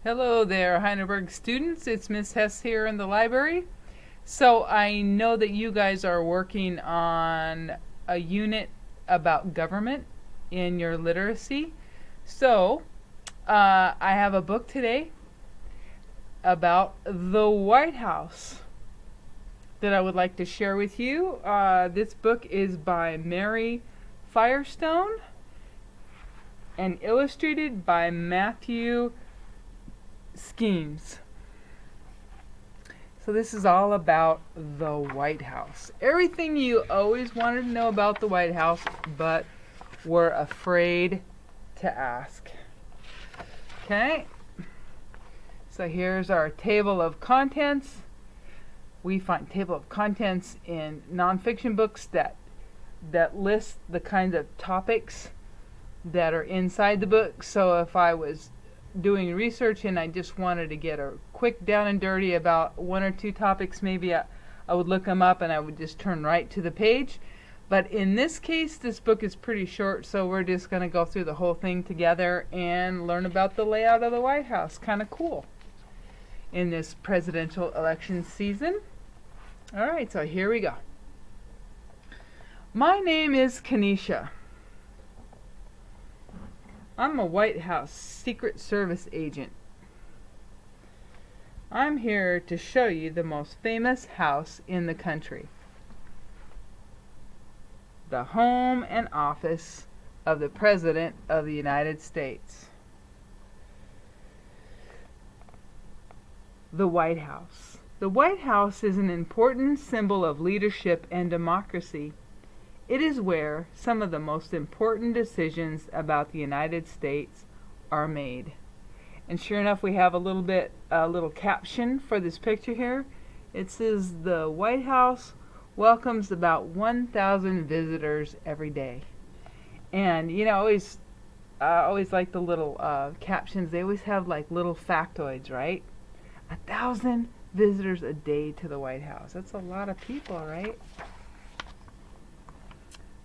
Hello there, Heidelberg students. It's Miss Hess here in the library. So I know that you guys are working on a unit about government in your literacy. So I have a book today about the White House that I would like to share with you. This book is by Mary Firestone and illustrated by Matthew Schemes. So this is all about the White House. Everything you always wanted to know about the White House, but were afraid to ask. Okay? So here's our table of contents. We find table of contents in nonfiction books that list the kinds of topics that are inside the book. So if I was doing research and I just wanted to get a quick down and dirty about one or two topics, maybe I would look them up and I would just turn right to the page. But in this case, this book is pretty short, so we're just going to go through the whole thing together and learn about the layout of the White House. Kind of cool in this presidential election season. All right, so here we go. My name is Kenesha. I'm a White House Secret Service agent. I'm here to show you the most famous house in the country. The home and office of the President of the United States. The White House. The White House is an important symbol of leadership and democracy. It is where some of the most important decisions about the United States are made. And sure enough, we have a little caption for this picture here. It says the White House welcomes about 1,000 visitors every day. And you know, I always like the little captions. They always have like little factoids, right? 1,000 visitors a day to the White House. That's a lot of people, right?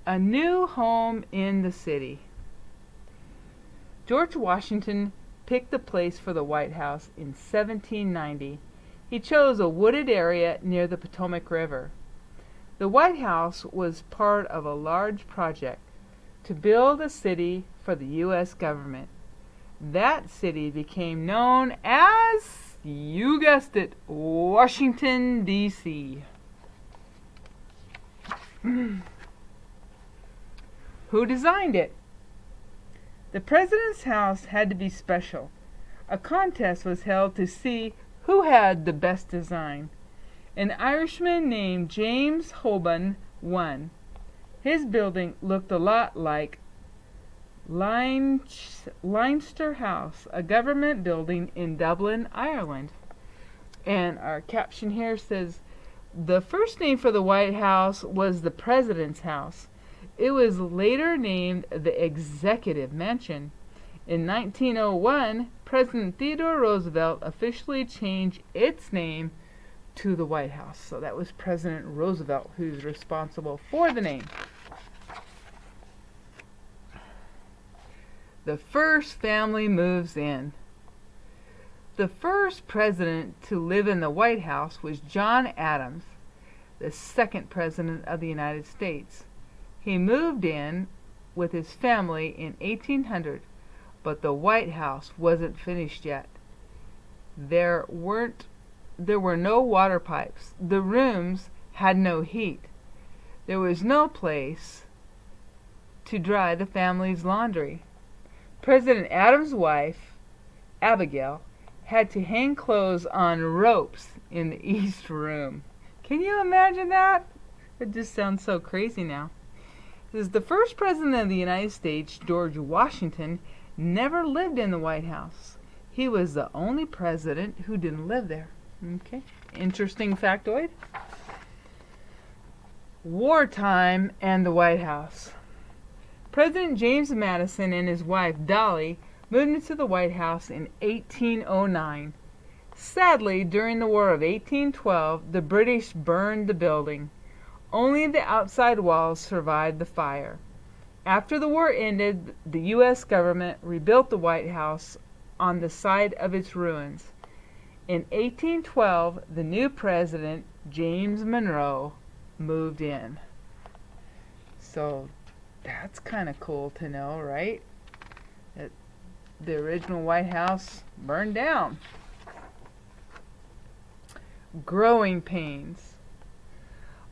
A new home in the city. George Washington picked the place for the White House in 1790. He chose a wooded area near the Potomac River. The White House was part of a large project to build a city for the U.S. government. That city became known as, you guessed it, Washington, D.C. Who designed it? The president's house had to be special. A contest was held to see who had the best design. An Irishman named James Hoban won. His building looked a lot like Leinster House, a government building in Dublin, Ireland. And our caption here says, the first name for the White House was the President's House. It was later named the Executive Mansion. In 1901, President Theodore Roosevelt officially changed its name to the White House. So that was President Roosevelt who's responsible for the name. The first family moves in. The first president to live in the White House was John Adams, the second president of the United States. He moved in with his family in 1800, but the White House wasn't finished yet. There were no water pipes. The rooms had no heat. There was no place to dry the family's laundry. President Adams' wife, Abigail, had to hang clothes on ropes in the East Room. Can you imagine that? It just sounds so crazy now. This is the first president of the United States, George Washington, never lived in the White House. He was the only president who didn't live there. Okay, interesting factoid. Wartime and the White House. President James Madison and his wife Dolly moved into the White House in 1809. Sadly, during the War of 1812, the British burned the building. Only the outside walls survived the fire. After the war ended, the U.S. government rebuilt the White House on the side of its ruins. In 1812, the new president, James Monroe, moved in. So that's kind of cool to know, right? That the original White House burned down. Growing pains.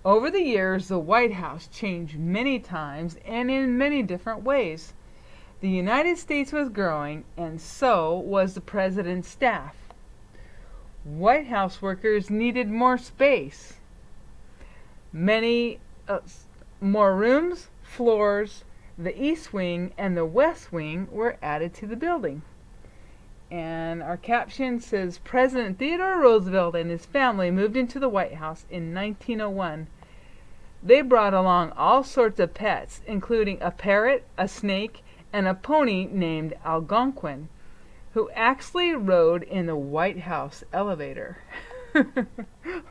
Over the years, the White House changed many times and in many different ways. The United States was growing, and so was the president's staff. White House workers needed more space. Many more rooms, floors, the East Wing and the West Wing were added to the building. And our caption says, President Theodore Roosevelt and his family moved into the White House in 1901. They brought along all sorts of pets, including a parrot, a snake, and a pony named Algonquin, who actually rode in the White House elevator.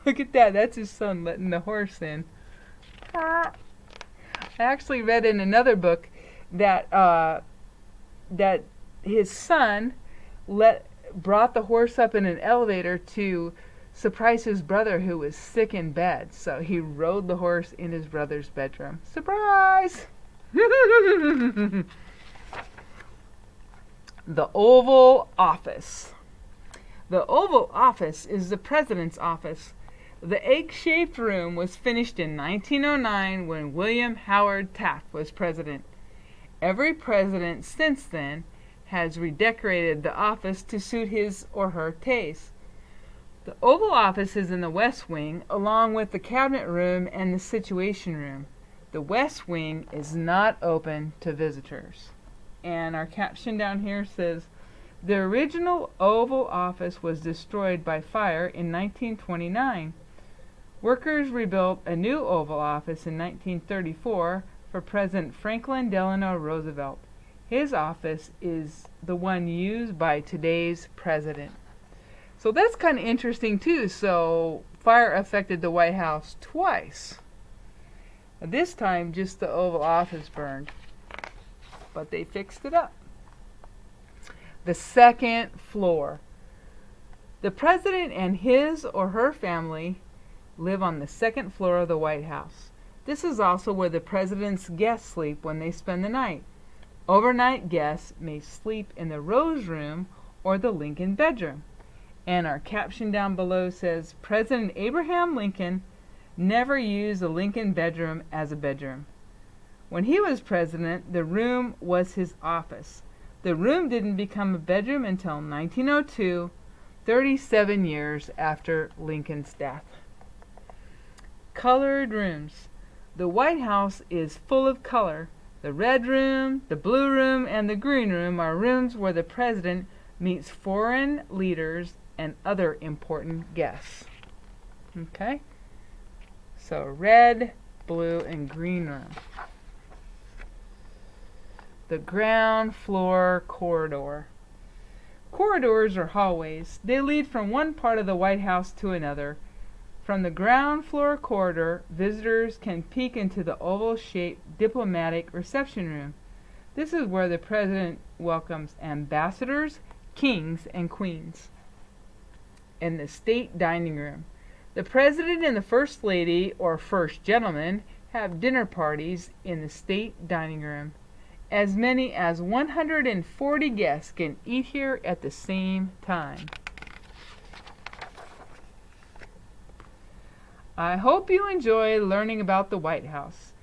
Look at that. That's his son letting the horse in. I actually read in another book that that his son brought the horse up in an elevator to surprise his brother who was sick in bed. So he rode the horse in his brother's bedroom. Surprise! The Oval Office. The Oval Office is the president's office. The egg-shaped room was finished in 1909 when William Howard Taft was president. Every president since then has redecorated the office to suit his or her taste. The Oval Office is in the West Wing, along with the Cabinet Room and the Situation Room. The West Wing is not open to visitors. And our caption down here says, the original Oval Office was destroyed by fire in 1929. Workers rebuilt a new Oval Office in 1934 for President Franklin Delano Roosevelt. His office is the one used by today's president. So that's kind of interesting too. So fire affected the White House twice. This time just the Oval Office burned. But they fixed it up. The second floor. The president and his or her family live on the second floor of the White House. This is also where the president's guests sleep when they spend the night. Overnight guests may sleep in the Rose Room or the Lincoln bedroom. And our caption down below says, President Abraham Lincoln never used the Lincoln bedroom as a bedroom. When he was president, the room was his office. The room didn't become a bedroom until 1902, 37 years after Lincoln's death. Colored rooms. The White House is full of color. The red room, the blue room, and the green room are rooms where the president meets foreign leaders and other important guests. Okay? So red, blue, and green room. The ground floor corridor. Corridors are hallways. They lead from one part of the White House to another. From the ground floor corridor, visitors can peek into the oval-shaped diplomatic reception room. This is where the president welcomes ambassadors, kings, and queens. In the state dining room, the president and the first lady or first gentleman have dinner parties in the state dining room. As many as 140 guests can eat here at the same time. I hope you enjoy learning about the White House.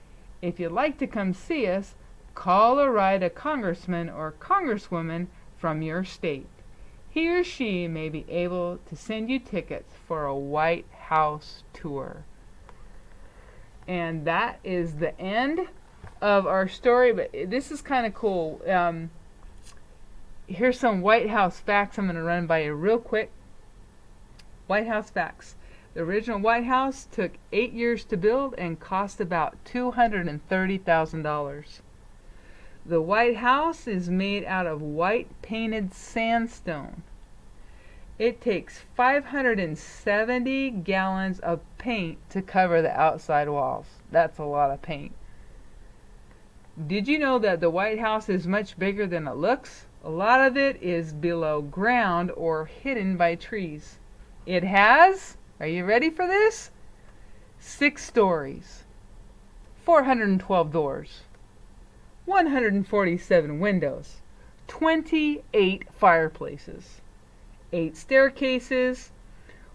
If you'd like to come see us, call or write a congressman or congresswoman from your state. He or she may be able to send you tickets for a White House tour. And that is the end of our story, but this is kind of cool. Here's some White House facts I'm going to run by you real quick. White House facts. The original White House took 8 years to build and cost about $230,000. The White House is made out of white painted sandstone. It takes 570 gallons of paint to cover the outside walls. That's a lot of paint. Did you know that the White House is much bigger than it looks? A lot of it is below ground or hidden by trees. It has, are you ready for this? 6 stories, 412 doors, 147 windows, 28 fireplaces, 8 staircases,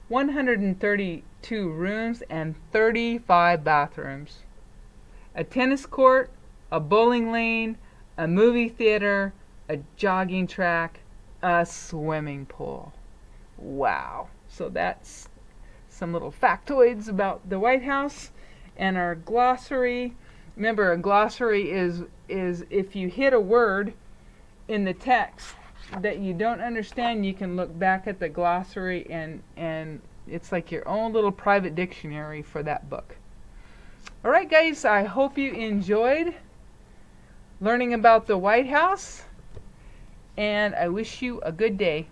132 rooms, and 35 bathrooms. A tennis court, a bowling lane, a movie theater, a jogging track, a swimming pool. Wow. So that's some little factoids about the White House and our glossary. Remember, a glossary is if you hit a word in the text that you don't understand, you can look back at the glossary and it's like your own little private dictionary for that book. Alright guys, I hope you enjoyed learning about the White House, and I wish you a good day.